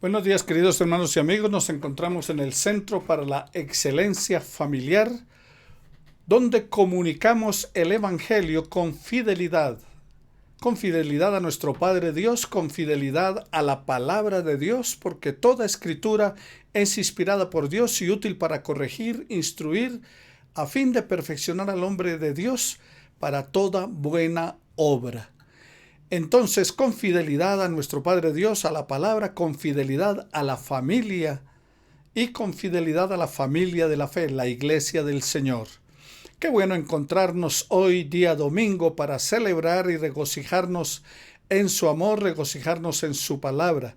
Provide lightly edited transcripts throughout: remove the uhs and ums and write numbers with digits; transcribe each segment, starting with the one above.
Buenos días, queridos hermanos y amigos. Nos encontramos en el Centro para la Excelencia Familiar, donde comunicamos el Evangelio con fidelidad a nuestro Padre Dios, con fidelidad a la palabra de Dios, porque toda escritura es inspirada por Dios y útil para corregir, instruir, a fin de perfeccionar al hombre de Dios para toda buena obra. Entonces, con fidelidad a nuestro Padre Dios, a la palabra, con fidelidad a la familia y con fidelidad a la familia de la fe, la Iglesia del Señor. Qué bueno encontrarnos hoy, día domingo, para celebrar y regocijarnos en su amor, regocijarnos en su palabra,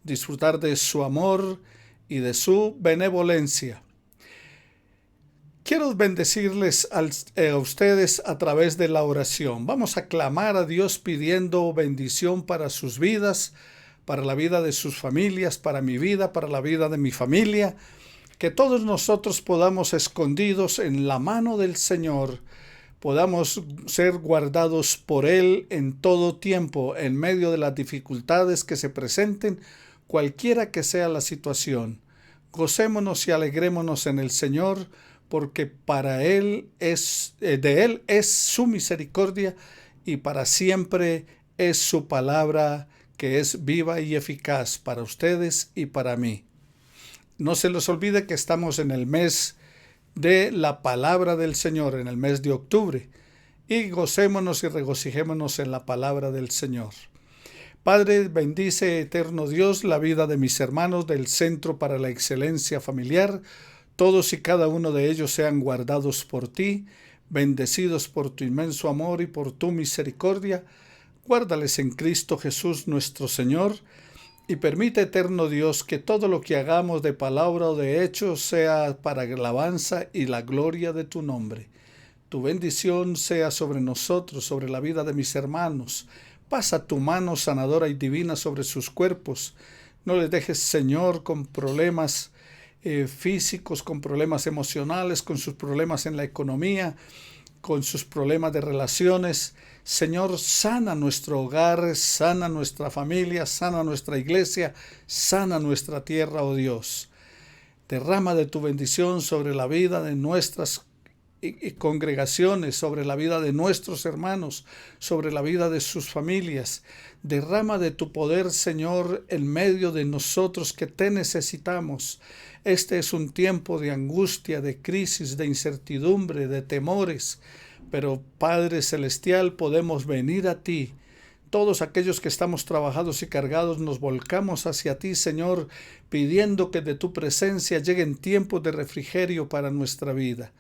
disfrutar de su amor y de su benevolencia. Quiero bendecirles a ustedes a través de la oración. Vamos a clamar a Dios pidiendo bendición para sus vidas, para la vida de sus familias, para mi vida, para la vida de mi familia. Que todos nosotros podamos, escondidos en la mano del Señor, podamos ser guardados por Él en todo tiempo, en medio de las dificultades que se presenten, cualquiera que sea la situación. Gocémonos y alegrémonos en el Señor, porque para Él de Él es su misericordia y para siempre es su palabra, que es viva y eficaz para ustedes y para mí. No se les olvide que estamos en el mes de la palabra del Señor, en el mes de octubre, y gocémonos y regocijémonos en la palabra del Señor. Padre, bendice, eterno Dios, la vida de mis hermanos del Centro para la Excelencia Familiar. Todos y cada uno de ellos sean guardados por ti, bendecidos por tu inmenso amor y por tu misericordia. Guárdales en Cristo Jesús nuestro Señor, y permite, eterno Dios, que todo lo que hagamos de palabra o de hecho sea para la alabanza y la gloria de tu nombre. Tu bendición sea sobre nosotros, sobre la vida de mis hermanos. Pasa tu mano sanadora y divina sobre sus cuerpos. No les dejes, Señor, con problemas físicos, con problemas emocionales, con sus problemas en la economía, con sus problemas de relaciones. Señor, sana nuestro hogar, sana nuestra familia, sana nuestra iglesia, sana nuestra tierra, oh Dios. Derrama de tu bendición sobre la vida de nuestras congregaciones, sobre la vida de nuestros hermanos, sobre la vida de sus familias. Derrama de tu poder, Señor, en medio de nosotros que te necesitamos. Este es un tiempo de angustia, de crisis, de incertidumbre, de temores. Pero, Padre Celestial, podemos venir a ti. Todos aquellos que estamos trabajados y cargados nos volcamos hacia ti, Señor, pidiendo que de tu presencia lleguen tiempos de refrigerio para nuestra vida.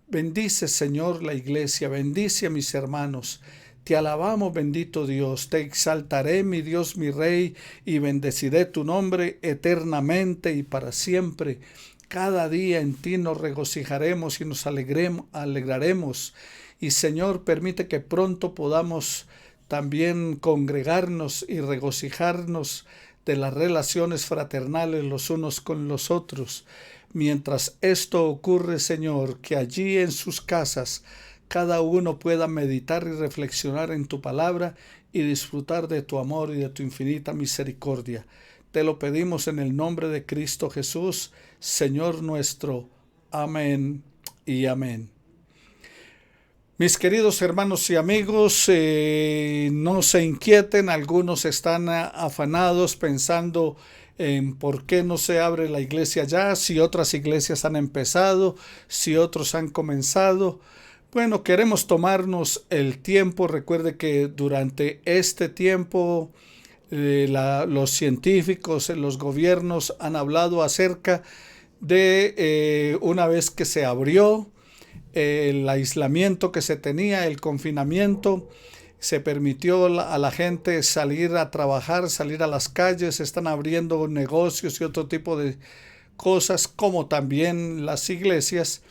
Bendice, Señor, la iglesia, bendice a mis hermanos. Te alabamos, bendito Dios, te exaltaré, mi Dios, mi Rey, y bendeciré tu nombre eternamente y para siempre. Cada día en ti nos regocijaremos y nos alegraremos. Y, Señor, permite que pronto podamos también congregarnos y regocijarnos de las relaciones fraternales los unos con los otros. Mientras esto ocurre, Señor, que allí en sus casas cada uno pueda meditar y reflexionar en tu palabra y disfrutar de tu amor y de tu infinita misericordia. Te lo pedimos en el nombre de Cristo Jesús, Señor nuestro. Amén y amén. Mis queridos hermanos y amigos, no se inquieten, algunos están afanados pensando en por qué no se abre la iglesia ya, si otras iglesias han empezado, si otros han comenzado. Bueno, queremos tomarnos el tiempo. Recuerde que durante este tiempo los científicos, los gobiernos han hablado acerca de una vez que se abrió el aislamiento que se tenía, el confinamiento, se permitió a la gente salir a trabajar, salir a las calles, están abriendo negocios y otro tipo de cosas, como también las iglesias,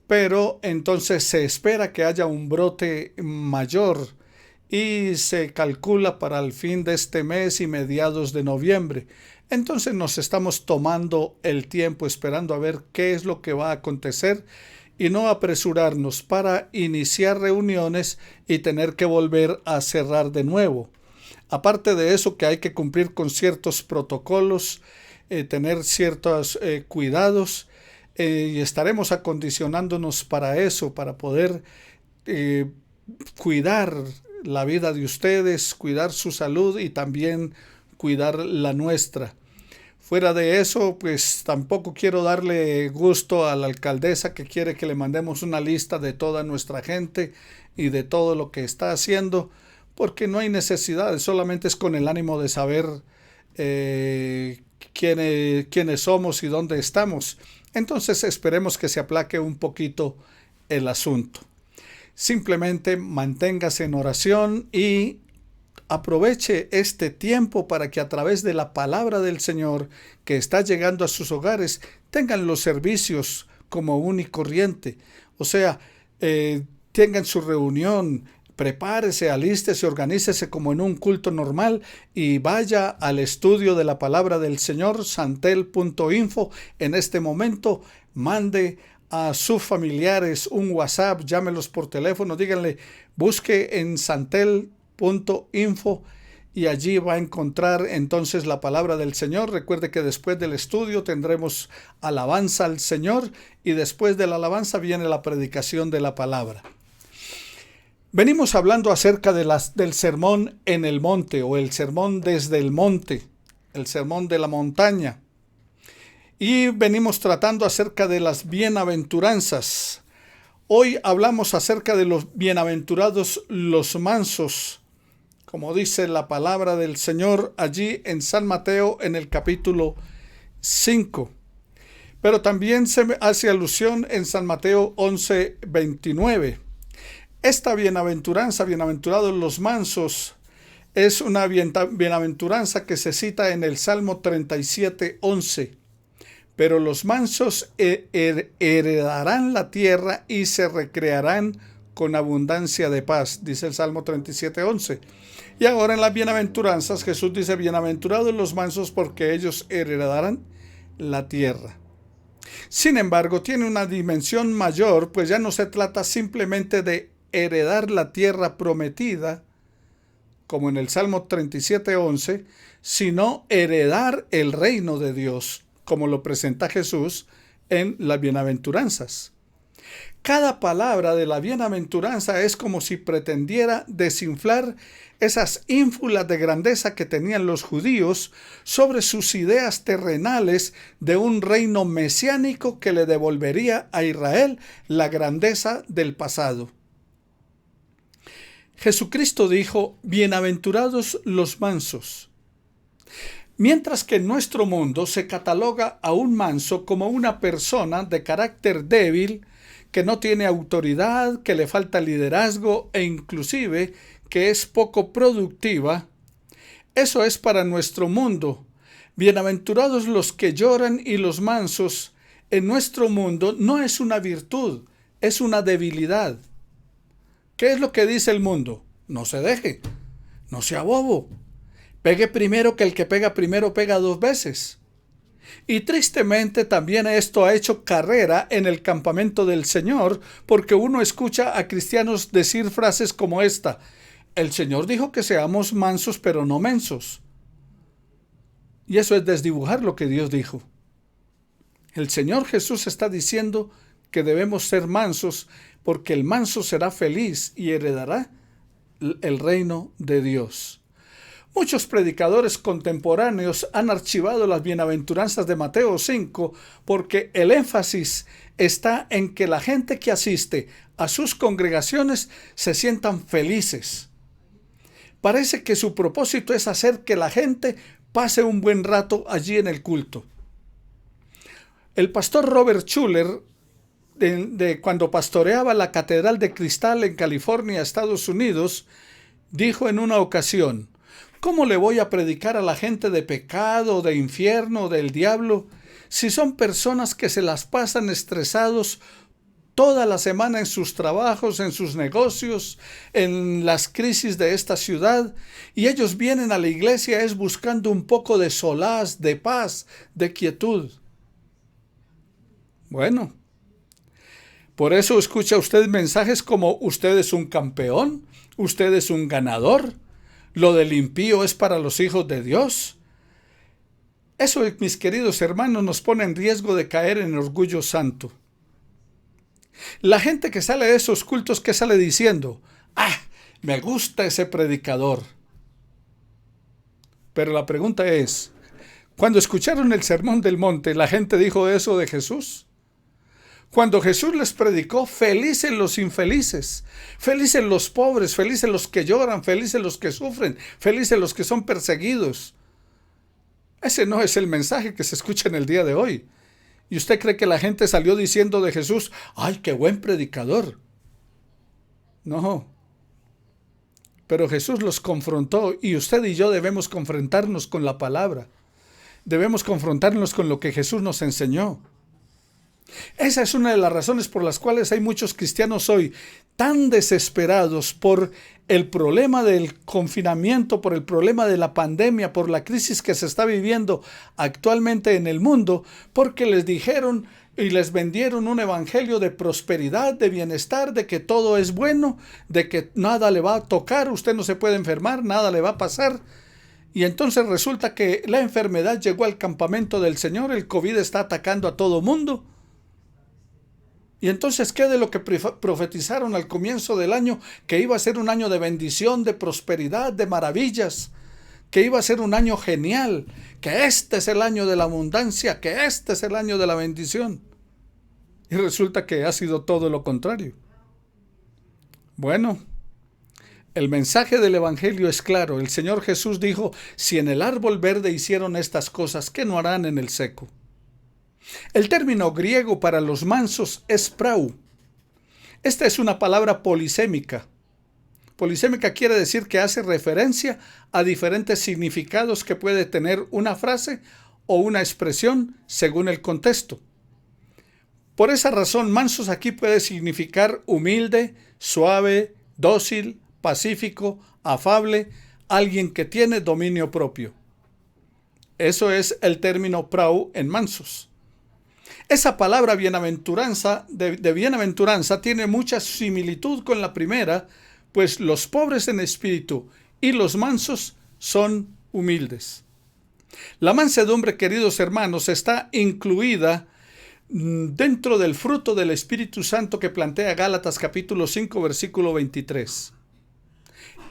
pero entonces se espera que haya un brote mayor y se calcula para el fin de este mes y mediados de noviembre. Entonces nos estamos tomando el tiempo esperando a ver qué es lo que va a acontecer y no apresurarnos para iniciar reuniones y tener que volver a cerrar de nuevo. Aparte de eso, que hay que cumplir con ciertos protocolos, tener ciertos cuidados, y estaremos acondicionándonos para eso, para poder eh, cuidar la vida de ustedes, cuidar su salud y también cuidar la nuestra. Fuera de eso, pues tampoco quiero darle gusto a la alcaldesa que quiere que le mandemos una lista de toda nuestra gente y de todo lo que está haciendo, porque no hay necesidad, solamente es con el ánimo de saber quiénes somos y dónde estamos. Entonces esperemos que se aplaque un poquito el asunto. Simplemente manténgase en oración y aproveche este tiempo para que a través de la palabra del Señor que está llegando a sus hogares tengan los servicios común y corriente. O sea, tengan su reunión, prepárese, alístese, organícese como en un culto normal y vaya al estudio de la palabra del Señor, santel.info. En este momento, mande a sus familiares un WhatsApp, llámelos por teléfono, díganle, busque en santel.info y allí va a encontrar entonces la palabra del Señor. Recuerde que después del estudio tendremos alabanza al Señor y después de la alabanza viene la predicación de la palabra. Venimos hablando acerca del sermón en el monte o el sermón desde el monte, el sermón de la montaña. Y venimos tratando acerca de las bienaventuranzas. Hoy hablamos acerca de los bienaventurados los mansos, como dice la palabra del Señor allí en San Mateo en el capítulo 5. Pero también se hace alusión en San Mateo 11:29. Esta bienaventuranza, bienaventurados los mansos, es una bienaventuranza que se cita en el Salmo 37:11. Pero los mansos heredarán la tierra y se recrearán con abundancia de paz, dice el Salmo 37:11. Y ahora en las bienaventuranzas Jesús dice, bienaventurados los mansos porque ellos heredarán la tierra. Sin embargo, tiene una dimensión mayor, pues ya no se trata simplemente de heredar la tierra prometida, como en el Salmo 37:11, sino heredar el reino de Dios, como lo presenta Jesús en las bienaventuranzas. Cada palabra de la bienaventuranza es como si pretendiera desinflar esas ínfulas de grandeza que tenían los judíos sobre sus ideas terrenales de un reino mesiánico que le devolvería a Israel la grandeza del pasado. Jesucristo dijo, bienaventurados los mansos. Mientras que en nuestro mundo se cataloga a un manso como una persona de carácter débil, que no tiene autoridad, que le falta liderazgo e inclusive que es poco productiva, eso es para nuestro mundo. Bienaventurados los que lloran y los mansos, en nuestro mundo no es una virtud, es una debilidad. ¿Qué es lo que dice el mundo? No se deje, no sea bobo. Pegue primero, que el que pega primero pega dos veces. Y tristemente también esto ha hecho carrera en el campamento del Señor, porque uno escucha a cristianos decir frases como esta: el Señor dijo que seamos mansos pero no mensos. Y eso es desdibujar lo que Dios dijo. El Señor Jesús está diciendo que debemos ser mansos, porque el manso será feliz y heredará el reino de Dios. Muchos predicadores contemporáneos han archivado las bienaventuranzas de Mateo 5 porque el énfasis está en que la gente que asiste a sus congregaciones se sientan felices. Parece que su propósito es hacer que la gente pase un buen rato allí en el culto. El pastor Robert Schuller, cuando pastoreaba la Catedral de Cristal en California, Estados Unidos, dijo en una ocasión: ¿cómo le voy a predicar a la gente de pecado, de infierno, del diablo, si son personas que se las pasan estresados toda la semana en sus trabajos, en sus negocios, en las crisis de esta ciudad, y ellos vienen a la iglesia es buscando un poco de solaz, de paz, de quietud? Bueno, por eso escucha usted mensajes como: usted es un campeón, usted es un ganador. Lo del impío es para los hijos de Dios. Eso, mis queridos hermanos, nos pone en riesgo de caer en orgullo santo. La gente que sale de esos cultos, ¿qué sale diciendo? ¡Ah! Me gusta ese predicador. Pero la pregunta es, cuando escucharon el sermón del monte, ¿la gente dijo eso de Jesús? Cuando Jesús les predicó, felices los infelices, felices los pobres, felices los que lloran, felices los que sufren, felices los que son perseguidos. Ese no es el mensaje que se escucha en el día de hoy. ¿Y usted cree que la gente salió diciendo de Jesús, ¡ay, qué buen predicador! No. Pero Jesús los confrontó y usted y yo debemos confrontarnos con la palabra. Debemos confrontarnos con lo que Jesús nos enseñó. Esa es una de las razones por las cuales hay muchos cristianos hoy tan desesperados por el problema del confinamiento, por el problema de la pandemia, por la crisis que se está viviendo actualmente en el mundo, porque les dijeron y les vendieron un evangelio de prosperidad, de bienestar, de que todo es bueno, de que nada le va a tocar, usted no se puede enfermar, nada le va a pasar. Y entonces resulta que la enfermedad llegó al campamento del Señor, el COVID está atacando a todo mundo. Y entonces, ¿qué de lo que profetizaron al comienzo del año? Que iba a ser un año de bendición, de prosperidad, de maravillas. Que iba a ser un año genial. Que este es el año de la abundancia. Que este es el año de la bendición. Y resulta que ha sido todo lo contrario. Bueno, el mensaje del Evangelio es claro. El Señor Jesús dijo, si en el árbol verde hicieron estas cosas, ¿qué no harán en el seco? El término griego para los mansos es prau. Esta es una palabra polisémica. Polisémica quiere decir que hace referencia a diferentes significados que puede tener una frase o una expresión según el contexto. Por esa razón, mansos aquí puede significar humilde, suave, dócil, pacífico, afable, alguien que tiene dominio propio. Eso es el término prau en mansos. Esa palabra bienaventuranza, de bienaventuranza, tiene mucha similitud con la primera, pues los pobres en espíritu y los mansos son humildes. La mansedumbre, queridos hermanos, está incluida dentro del fruto del Espíritu Santo que plantea Gálatas capítulo 5, versículo 23.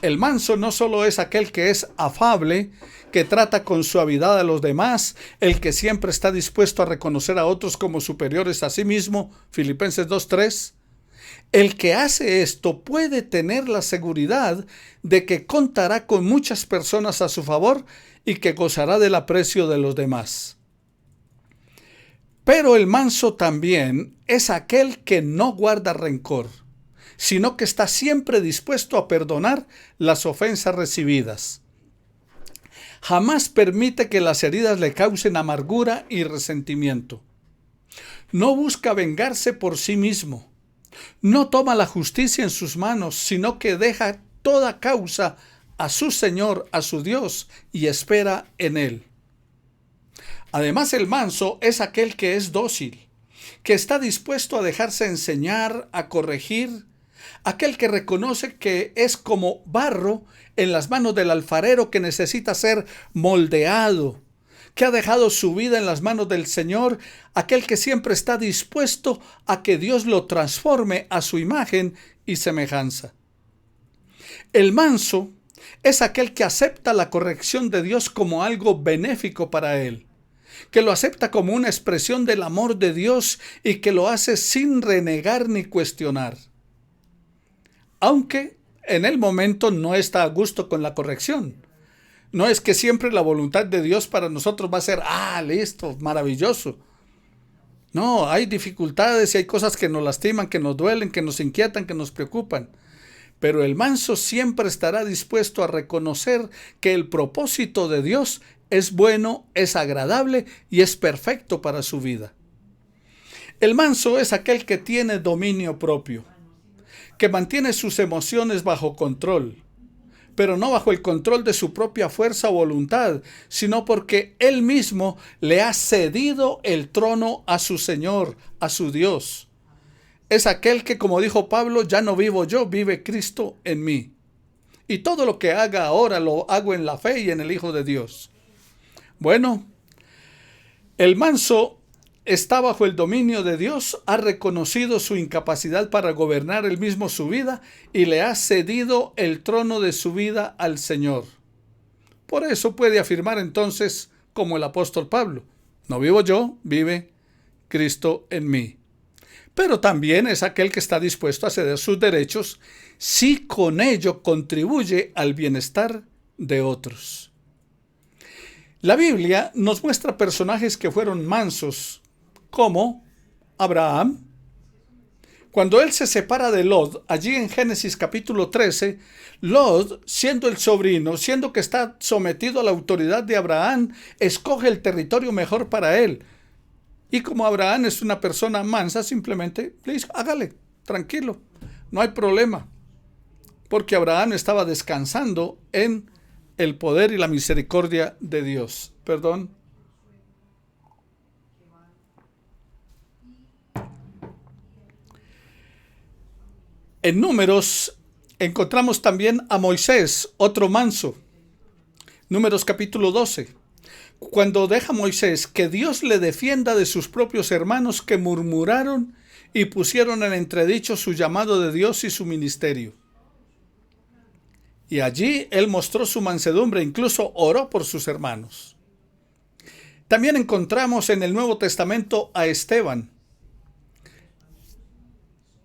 El manso no solo es aquel que es afable, que trata con suavidad a los demás, el que siempre está dispuesto a reconocer a otros como superiores a sí mismo, Filipenses 2:3. El que hace esto puede tener la seguridad de que contará con muchas personas a su favor y que gozará del aprecio de los demás. Pero el manso también es aquel que no guarda rencor, sino que está siempre dispuesto a perdonar las ofensas recibidas. Jamás permite que las heridas le causen amargura y resentimiento. No busca vengarse por sí mismo. No toma la justicia en sus manos, sino que deja toda causa a su Señor, a su Dios, y espera en Él. Además, el manso es aquel que es dócil, que está dispuesto a dejarse enseñar, a corregir, aquel que reconoce que es como barro en las manos del alfarero que necesita ser moldeado, que ha dejado su vida en las manos del Señor, aquel que siempre está dispuesto a que Dios lo transforme a su imagen y semejanza. El manso es aquel que acepta la corrección de Dios como algo benéfico para él, que lo acepta como una expresión del amor de Dios y que lo hace sin renegar ni cuestionar. Aunque en el momento no está a gusto con la corrección. No es que siempre la voluntad de Dios para nosotros va a ser, listo, maravilloso. No, hay dificultades y hay cosas que nos lastiman, que nos duelen, que nos inquietan, que nos preocupan. Pero el manso siempre estará dispuesto a reconocer que el propósito de Dios es bueno, es agradable y es perfecto para su vida. El manso es aquel que tiene dominio propio, que mantiene sus emociones bajo control, pero no bajo el control de su propia fuerza o voluntad, sino porque él mismo le ha cedido el trono a su Señor, a su Dios. Es aquel que, como dijo Pablo, ya no vivo yo, vive Cristo en mí. y todo lo que haga ahora lo hago en la fe y en el Hijo de Dios. Bueno, el manso está bajo el dominio de Dios, ha reconocido su incapacidad para gobernar él mismo su vida y le ha cedido el trono de su vida al Señor. Por eso puede afirmar entonces, como el apóstol Pablo, no vivo yo, vive Cristo en mí. Pero también es aquel que está dispuesto a ceder sus derechos si con ello contribuye al bienestar de otros. La Biblia nos muestra personajes que fueron mansos, como Abraham. Cuando él se separa de Lot, allí en Génesis capítulo 13, Lot, siendo el sobrino, siendo que está sometido a la autoridad de Abraham, escoge el territorio mejor para él. Y como Abraham es una persona mansa, simplemente le dice, hágale, tranquilo, no hay problema. Porque Abraham estaba descansando en el poder y la misericordia de Dios. Perdón. En Números encontramos también a Moisés, otro manso. Números capítulo 12. Cuando deja Moisés que Dios le defienda de sus propios hermanos que murmuraron y pusieron en entredicho su llamado de Dios y su ministerio. Y allí él mostró su mansedumbre, incluso oró por sus hermanos. También encontramos en el Nuevo Testamento a Esteban.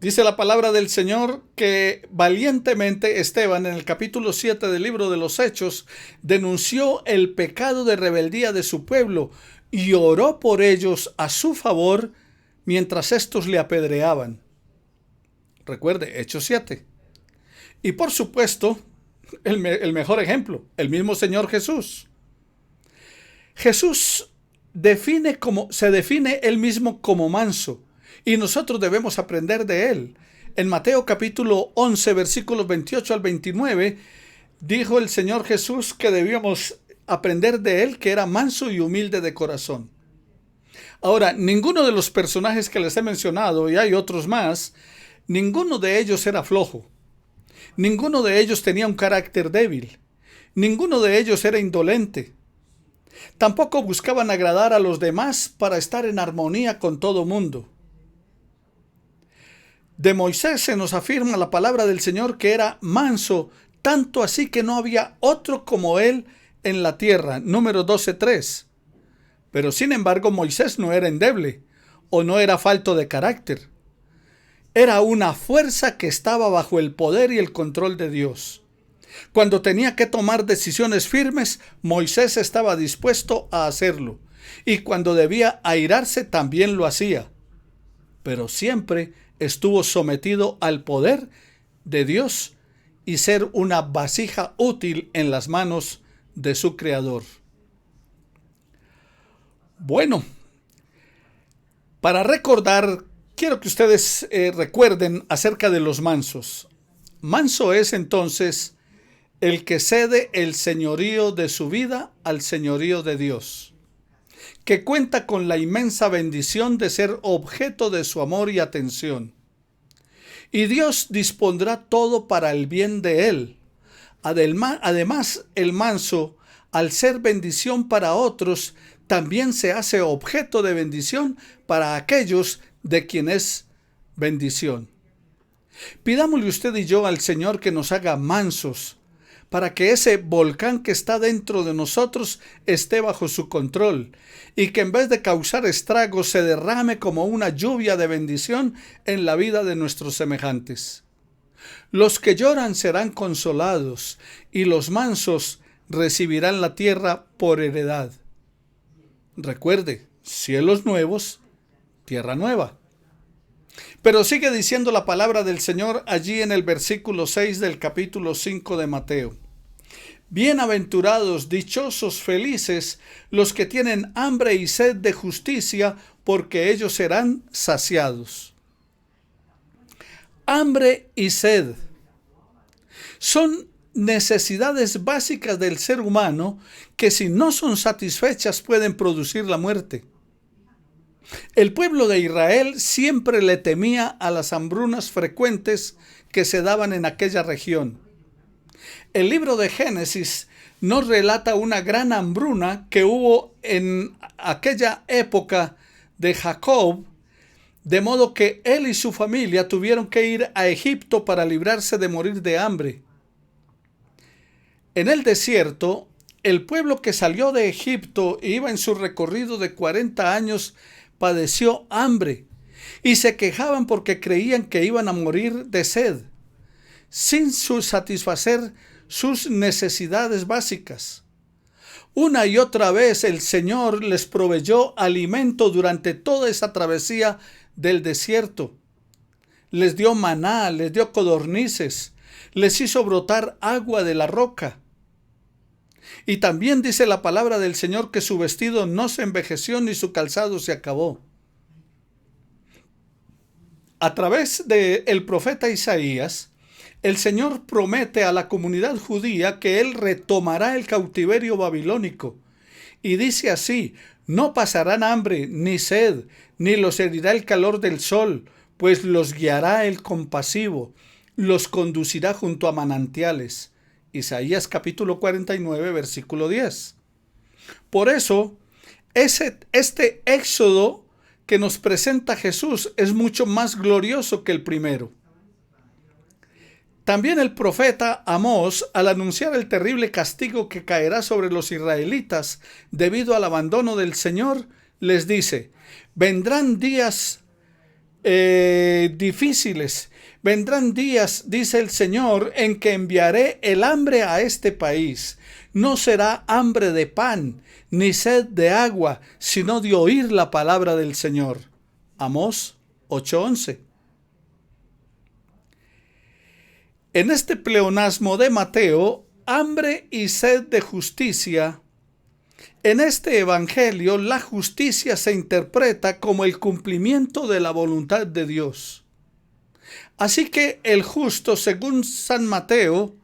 Dice la palabra del Señor que valientemente Esteban, en el capítulo 7 del libro de los Hechos, denunció el pecado de rebeldía de su pueblo y oró por ellos a su favor mientras éstos le apedreaban. Recuerde, Hechos 7. Y por supuesto, el mejor ejemplo, el mismo Señor Jesús. Jesús se define él mismo como manso. Y nosotros debemos aprender de él. En Mateo capítulo 11, versículos 28 al 29, dijo el Señor Jesús que debíamos aprender de él, que era manso y humilde de corazón. Ahora, ninguno de los personajes que les he mencionado, y hay otros más, ninguno de ellos era flojo. Ninguno de ellos tenía un carácter débil. Ninguno de ellos era indolente. Tampoco buscaban agradar a los demás para estar en armonía con todo mundo. De Moisés se nos afirma la palabra del Señor que era manso, tanto así que no había otro como él en la tierra. Número 12:3. Pero sin embargo Moisés no era endeble o no era falto de carácter. Era una fuerza que estaba bajo el poder y el control de Dios. Cuando tenía que tomar decisiones firmes, Moisés estaba dispuesto a hacerlo. Y cuando debía airarse, también lo hacía. Pero siempre estuvo sometido al poder de Dios y ser una vasija útil en las manos de su Creador. Bueno, para recordar, quiero que ustedes recuerden acerca de los mansos. Manso es entonces el que cede el señorío de su vida al señorío de Dios, que cuenta con la inmensa bendición de ser objeto de su amor y atención. Y Dios dispondrá todo para el bien de él. Además, el manso, al ser bendición para otros, también se hace objeto de bendición para aquellos de quien es bendición. Pidámosle usted y yo al Señor que nos haga mansos, para que ese volcán que está dentro de nosotros esté bajo su control y que en vez de causar estragos se derrame como una lluvia de bendición en la vida de nuestros semejantes. Los que lloran serán consolados y los mansos recibirán la tierra por heredad. Recuerde, cielos nuevos, tierra nueva. Pero sigue diciendo la palabra del Señor allí en el versículo 6 del capítulo 5 de Mateo. Bienaventurados, dichosos, felices, los que tienen hambre y sed de justicia, porque ellos serán saciados. Hambre y sed son necesidades básicas del ser humano que si no son satisfechas pueden producir la muerte. El pueblo de Israel siempre le temía a las hambrunas frecuentes que se daban en aquella región. El libro de Génesis nos relata una gran hambruna que hubo en aquella época de Jacob, de modo que él y su familia tuvieron que ir a Egipto para librarse de morir de hambre. En el desierto, el pueblo que salió de Egipto e iba en su recorrido de 40 años padeció hambre y se quejaban porque creían que iban a morir de sed, sin satisfacer sus necesidades básicas. Una y otra vez el Señor les proveyó alimento durante toda esa travesía del desierto. Les dio maná, les dio codornices, les hizo brotar agua de la roca. Y también dice la palabra del Señor que su vestido no se envejeció ni su calzado se acabó. A través del profeta Isaías, el Señor promete a la comunidad judía que Él retomará el cautiverio babilónico. Y dice así: no pasarán hambre ni sed, ni los herirá el calor del sol, pues los guiará el compasivo, los conducirá junto a manantiales. Isaías capítulo 49, versículo 10. Por eso, este éxodo que nos presenta Jesús es mucho más glorioso que el primero. También el profeta Amós, al anunciar el terrible castigo que caerá sobre los israelitas debido al abandono del Señor, les dice: vendrán días difíciles, vendrán días, dice el Señor, en que enviaré el hambre a este país. No será hambre de pan, ni sed de agua, sino de oír la palabra del Señor. Amós 8:11. En este pleonasmo de Mateo, hambre y sed de justicia, en este evangelio la justicia se interpreta como el cumplimiento de la voluntad de Dios. Así que el justo, según San Mateo,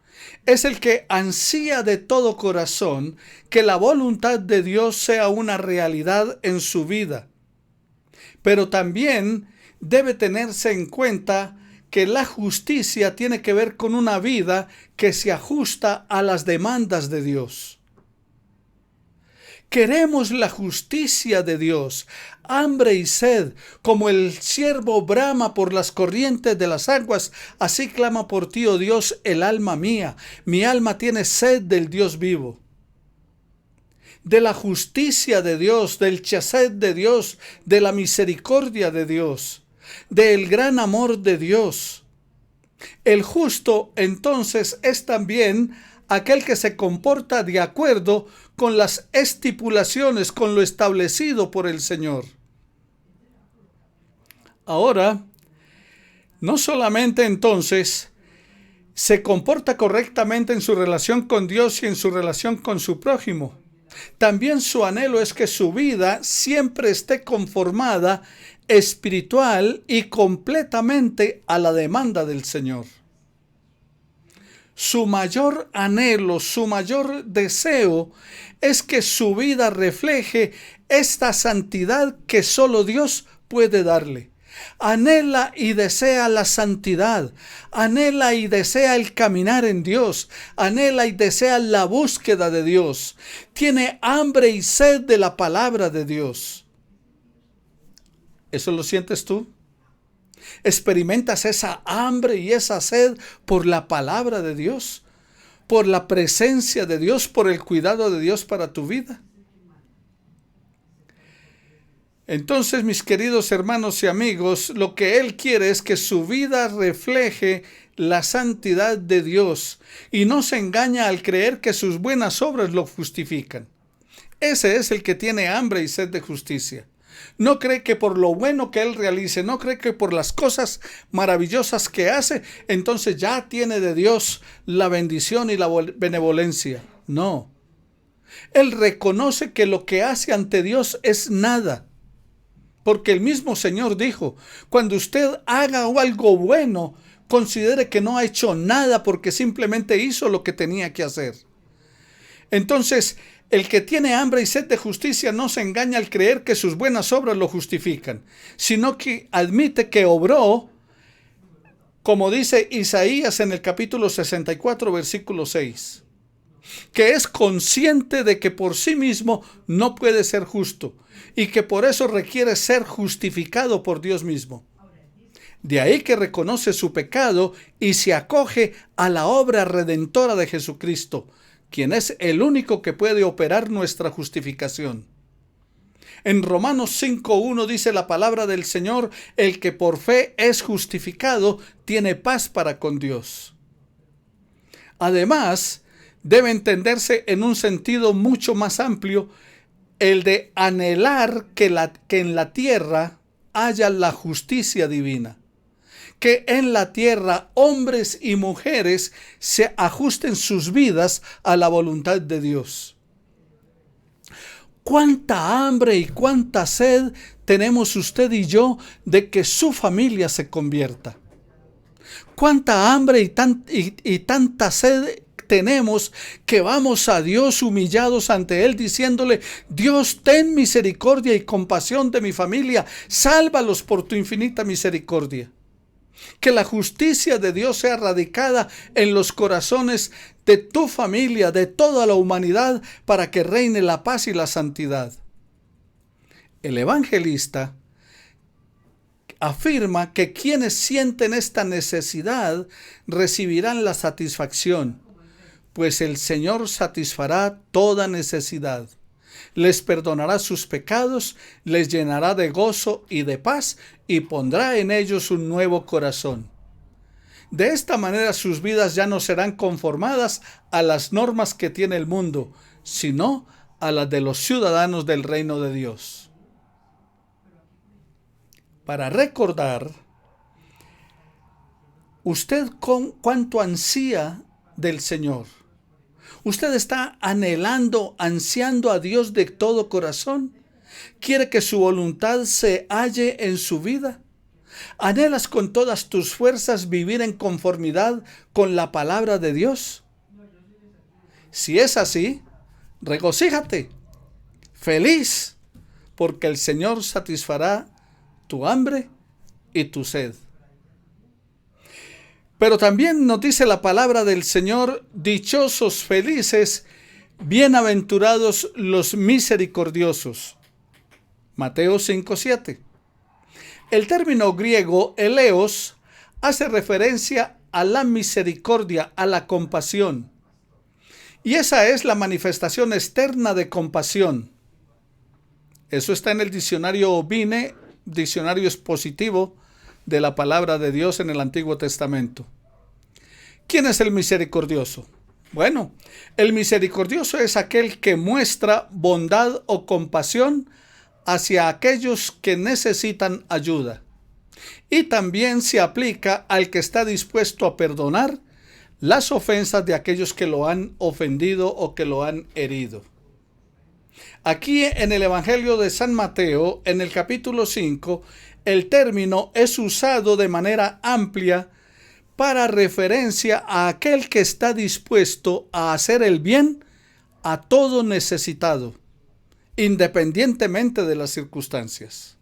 es el que ansía de todo corazón que la voluntad de Dios sea una realidad en su vida. Pero también debe tenerse en cuenta que la justicia tiene que ver con una vida que se ajusta a las demandas de Dios. Queremos la justicia de Dios, hambre y sed, como el ciervo brama por las corrientes de las aguas, así clama por ti, oh Dios, el alma mía. Mi alma tiene sed del Dios vivo. De la justicia de Dios, del chesed de Dios, de la misericordia de Dios, del gran amor de Dios. El justo, entonces, es también aquel que se comporta de acuerdo con las estipulaciones, con lo establecido por el Señor. Ahora, no solamente entonces se comporta correctamente en su relación con Dios y en su relación con su prójimo, también su anhelo es que su vida siempre esté conformada espiritual y completamente a la demanda del Señor. Su mayor anhelo, su mayor deseo es que su vida refleje esta santidad que solo Dios puede darle. Anhela y desea la santidad, anhela y desea el caminar en Dios, anhela y desea la búsqueda de Dios. Tiene hambre y sed de la palabra de Dios. ¿Eso lo sientes tú? ¿Experimentas esa hambre y esa sed por la palabra de Dios? ¿Por la presencia de Dios? ¿Por el cuidado de Dios para tu vida? Entonces, mis queridos hermanos y amigos, lo que Él quiere es que su vida refleje la santidad de Dios y no se engaña al creer que sus buenas obras lo justifican. Ese es el que tiene hambre y sed de justicia. No cree que por lo bueno que Él realice, no cree que por las cosas maravillosas que hace, entonces ya tiene de Dios la bendición y la benevolencia. No. Él reconoce que lo que hace ante Dios es nada. Porque el mismo Señor dijo: cuando usted haga algo bueno, considere que no ha hecho nada porque simplemente hizo lo que tenía que hacer. Entonces, el que tiene hambre y sed de justicia no se engaña al creer que sus buenas obras lo justifican, sino que admite que obró como dice Isaías en el capítulo 64, versículo 6, que es consciente de que por sí mismo no puede ser justo y que por eso requiere ser justificado por Dios mismo. De ahí que reconoce su pecado y se acoge a la obra redentora de Jesucristo, quien es el único que puede operar nuestra justificación. En Romanos 5:1 dice la palabra del Señor: el que por fe es justificado tiene paz para con Dios. Además, debe entenderse en un sentido mucho más amplio el de anhelar que en la tierra haya la justicia divina. Que en la tierra hombres y mujeres se ajusten sus vidas a la voluntad de Dios. ¿Cuánta hambre y cuánta sed tenemos usted y yo de que su familia se convierta? ¿Cuánta hambre y tanta sed tenemos que vamos a Dios humillados ante Él diciéndole: Dios, ten misericordia y compasión de mi familia, sálvalos por tu infinita misericordia? Que la justicia de Dios sea radicada en los corazones de tu familia, de toda la humanidad, para que reine la paz y la santidad. El evangelista afirma que quienes sienten esta necesidad recibirán la satisfacción, pues el Señor satisfará toda necesidad. Les perdonará sus pecados, les llenará de gozo y de paz y pondrá en ellos un nuevo corazón. De esta manera sus vidas ya no serán conformadas a las normas que tiene el mundo, sino a las de los ciudadanos del reino de Dios. Para recordar, usted cuánto ansía del Señor. ¿Usted está anhelando, ansiando a Dios de todo corazón? ¿Quiere que su voluntad se halle en su vida? ¿Anhelas con todas tus fuerzas vivir en conformidad con la palabra de Dios? Si es así, regocíjate, feliz, porque el Señor satisfará tu hambre y tu sed. Pero también nos dice la palabra del Señor: dichosos, felices, bienaventurados los misericordiosos. Mateo 5:7. El término griego eleos hace referencia a la misericordia, a la compasión. Y esa es la manifestación externa de compasión. Eso está en el diccionario Vine, diccionario expositivo de la palabra de Dios en el Antiguo Testamento. ¿Quién es el misericordioso? Bueno, el misericordioso es aquel que muestra bondad o compasión hacia aquellos que necesitan ayuda. Y también se aplica al que está dispuesto a perdonar las ofensas de aquellos que lo han ofendido o que lo han herido. Aquí en el Evangelio de San Mateo, en el capítulo 5, el término es usado de manera amplia para referencia a aquel que está dispuesto a hacer el bien a todo necesitado, independientemente de las circunstancias.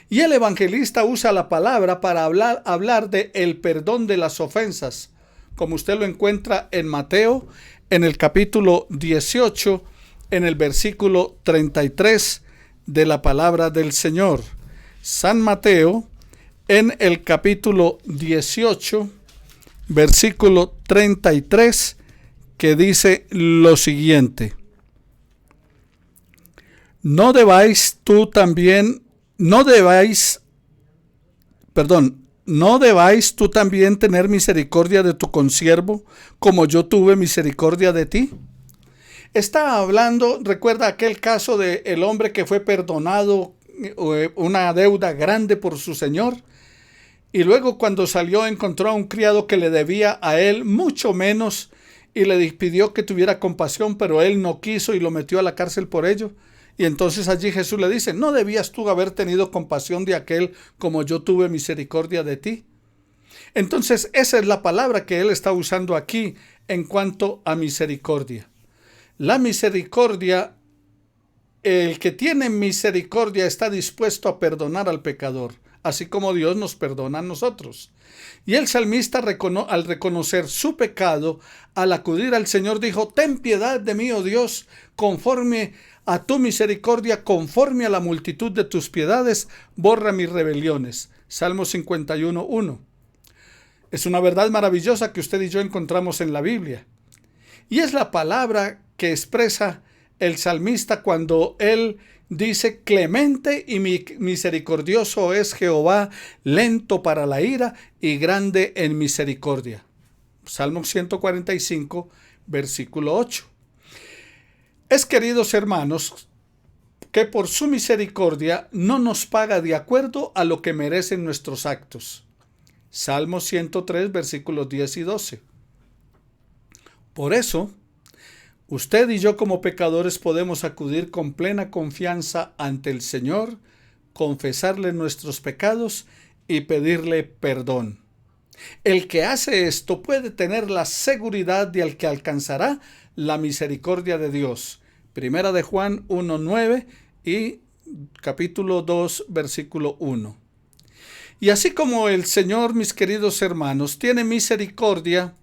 Y el evangelista usa la palabra para hablar de el perdón de las ofensas, como usted lo encuentra en Mateo, en el capítulo 18, en el versículo 33 de la palabra del Señor. San Mateo, en el capítulo 18, versículo 33, que dice lo siguiente: no debáis tú también tener misericordia de tu consiervo, como yo tuve misericordia de ti. Está hablando, recuerda aquel caso de el hombre que fue perdonado una deuda grande por su señor, y luego cuando salió encontró a un criado que le debía a él mucho menos y le pidió que tuviera compasión, pero él no quiso y lo metió a la cárcel por ello. Y entonces allí Jesús le dice: ¿no debías tú haber tenido compasión de aquel como yo tuve misericordia de ti? Entonces esa es la palabra que él está usando aquí en cuanto a misericordia. La misericordia, el que tiene misericordia está dispuesto a perdonar al pecador, así como Dios nos perdona a nosotros. Y el salmista, al reconocer su pecado, al acudir al Señor, dijo: ten piedad de mí, oh Dios, conforme a tu misericordia, conforme a la multitud de tus piedades, borra mis rebeliones. Salmo 51:1. Es una verdad maravillosa que usted y yo encontramos en la Biblia. Y es la palabra que expresa el salmista cuando él dice: clemente y misericordioso es Jehová, lento para la ira y grande en misericordia. Salmo 145, versículo 8. Es, queridos hermanos, que por su misericordia no nos paga de acuerdo a lo que merecen nuestros actos. Salmo 103, versículos 10 y 12. Por eso, usted y yo como pecadores podemos acudir con plena confianza ante el Señor, confesarle nuestros pecados y pedirle perdón. El que hace esto puede tener la seguridad de que alcanzará la misericordia de Dios. Primera de Juan 1:9 y capítulo 2, versículo 1. Y así como el Señor, mis queridos hermanos, tiene misericordia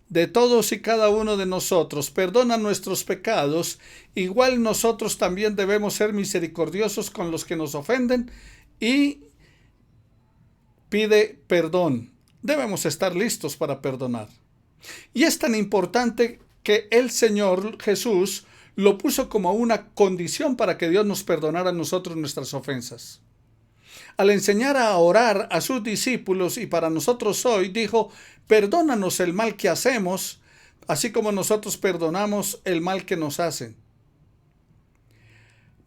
de todos y cada uno de nosotros, perdona nuestros pecados, igual nosotros también debemos ser misericordiosos con los que nos ofenden y pide perdón. Debemos estar listos para perdonar. Y es tan importante que el Señor Jesús lo puso como una condición para que Dios nos perdonara a nosotros nuestras ofensas. Al enseñar a orar a sus discípulos y para nosotros hoy, dijo: perdónanos el mal que hacemos, así como nosotros perdonamos el mal que nos hacen.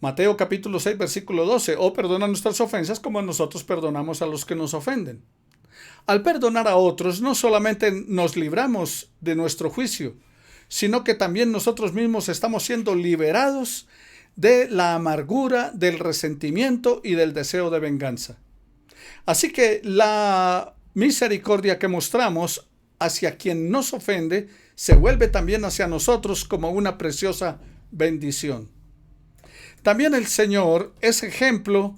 Mateo capítulo 6, versículo 12. O perdona nuestras ofensas como nosotros perdonamos a los que nos ofenden. Al perdonar a otros, no solamente nos libramos de nuestro juicio, sino que también nosotros mismos estamos siendo liberados de la amargura, del resentimiento y del deseo de venganza. Así que la misericordia que mostramos hacia quien nos ofende se vuelve también hacia nosotros como una preciosa bendición. También el Señor es ejemplo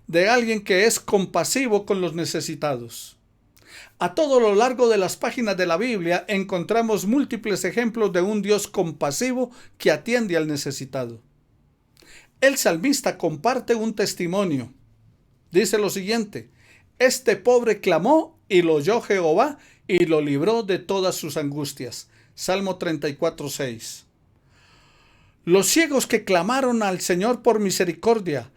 de alguien que es compasivo con los necesitados. A todo lo largo de las páginas de la Biblia encontramos múltiples ejemplos de un Dios compasivo que atiende al necesitado. El salmista comparte un testimonio. Dice lo siguiente: este pobre clamó y lo oyó Jehová y lo libró de todas sus angustias. Salmo 34:6. Los ciegos que clamaron al Señor por misericordia: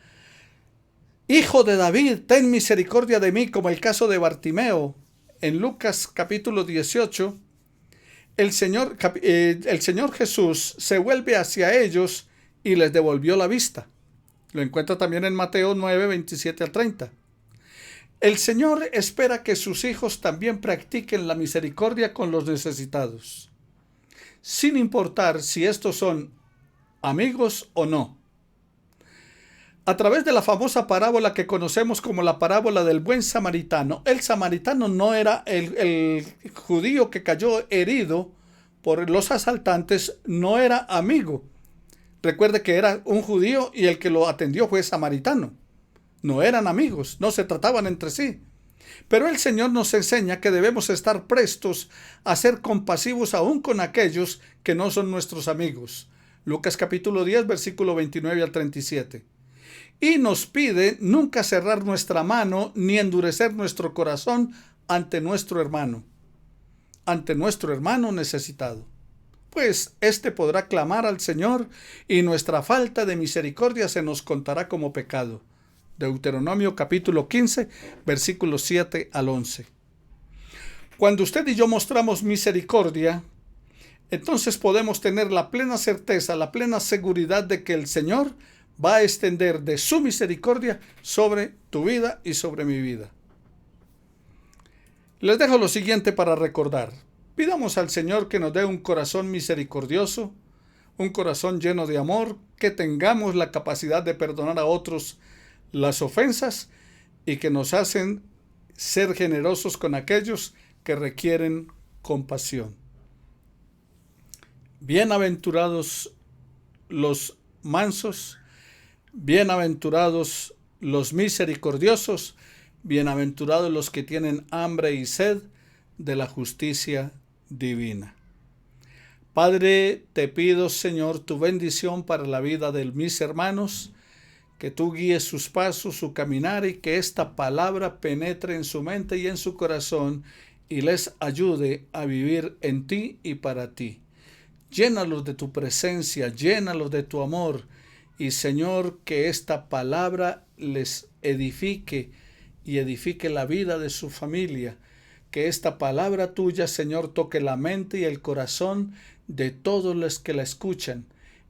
Hijo de David, ten misericordia de mí, como el caso de Bartimeo. En Lucas capítulo 18, el Señor Jesús se vuelve hacia ellos y les devolvió la vista. Lo encuentra también en Mateo 9, 27 al 30. El Señor espera que sus hijos también practiquen la misericordia con los necesitados, sin importar si estos son amigos o no. A través de la famosa parábola que conocemos como la parábola del buen samaritano, el samaritano no era el judío que cayó herido por los asaltantes, no era amigo. Recuerde que era un judío y el que lo atendió fue samaritano. No eran amigos, no se trataban entre sí. Pero el Señor nos enseña que debemos estar prestos a ser compasivos aún con aquellos que no son nuestros amigos. Lucas capítulo 10, versículo 29 al 37. Y nos pide nunca cerrar nuestra mano ni endurecer nuestro corazón ante nuestro hermano necesitado. Pues éste podrá clamar al Señor y nuestra falta de misericordia se nos contará como pecado. Deuteronomio capítulo 15, versículos 7 al 11. Cuando usted y yo mostramos misericordia, entonces podemos tener la plena certeza, la plena seguridad de que el Señor va a extender de su misericordia sobre tu vida y sobre mi vida. Les dejo lo siguiente para recordar. Pidamos al Señor que nos dé un corazón misericordioso, un corazón lleno de amor, que tengamos la capacidad de perdonar a otros las ofensas y que nos hacen ser generosos con aquellos que requieren compasión. Bienaventurados los mansos, bienaventurados los misericordiosos, Bienaventurados los que tienen hambre y sed de la justicia divina. Padre, te pido, Señor, tu bendición para la vida de mis hermanos, que tú guíes sus pasos, su caminar, y que esta palabra penetre en su mente y en su corazón y les ayude a vivir en ti y para ti. Llénalos de tu presencia, llénalos de tu amor, y Señor, que esta palabra les edifique y edifique la vida de su familia. Que esta palabra tuya, Señor, toque la mente y el corazón de todos los que la escuchan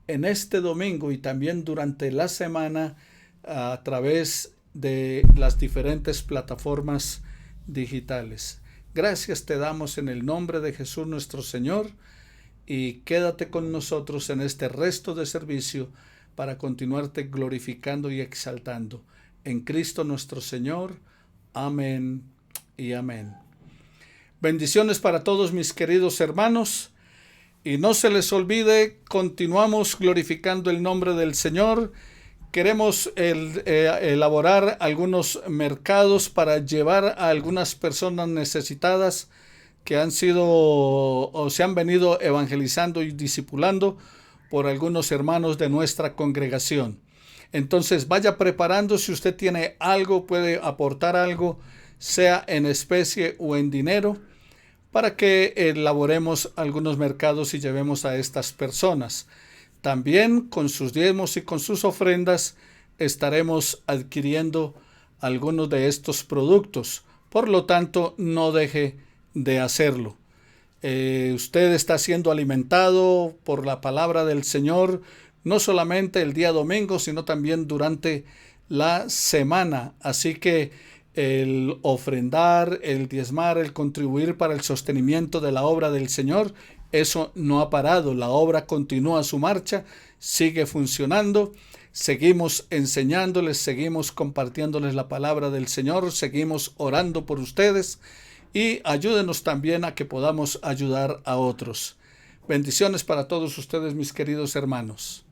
en este domingo y también durante la semana a través de las diferentes plataformas digitales. Gracias te damos en el nombre de Jesús nuestro Señor, y quédate con nosotros en este resto de servicio para continuarte glorificando y exaltando. En Cristo nuestro Señor. Amén y amén. Bendiciones para todos mis queridos hermanos. Y no se les olvide, continuamos glorificando el nombre del Señor. Queremos elaborar algunos mercados para llevar a algunas personas necesitadas que han sido o se han venido evangelizando y discipulando por algunos hermanos de nuestra congregación. Entonces vaya preparando, si usted tiene algo, puede aportar algo, sea en especie o en dinero, para que elaboremos algunos mercados y llevemos a estas personas. También con sus diezmos y con sus ofrendas estaremos adquiriendo algunos de estos productos. Por lo tanto, no deje de hacerlo. Usted está siendo alimentado por la palabra del Señor, no solamente el día domingo, sino también durante la semana. Así que el ofrendar, el diezmar, el contribuir para el sostenimiento de la obra del Señor, eso no ha parado. La obra continúa su marcha, sigue funcionando. Seguimos enseñándoles, seguimos compartiéndoles la palabra del Señor, seguimos orando por ustedes, y ayúdenos también a que podamos ayudar a otros. Bendiciones para todos ustedes, mis queridos hermanos.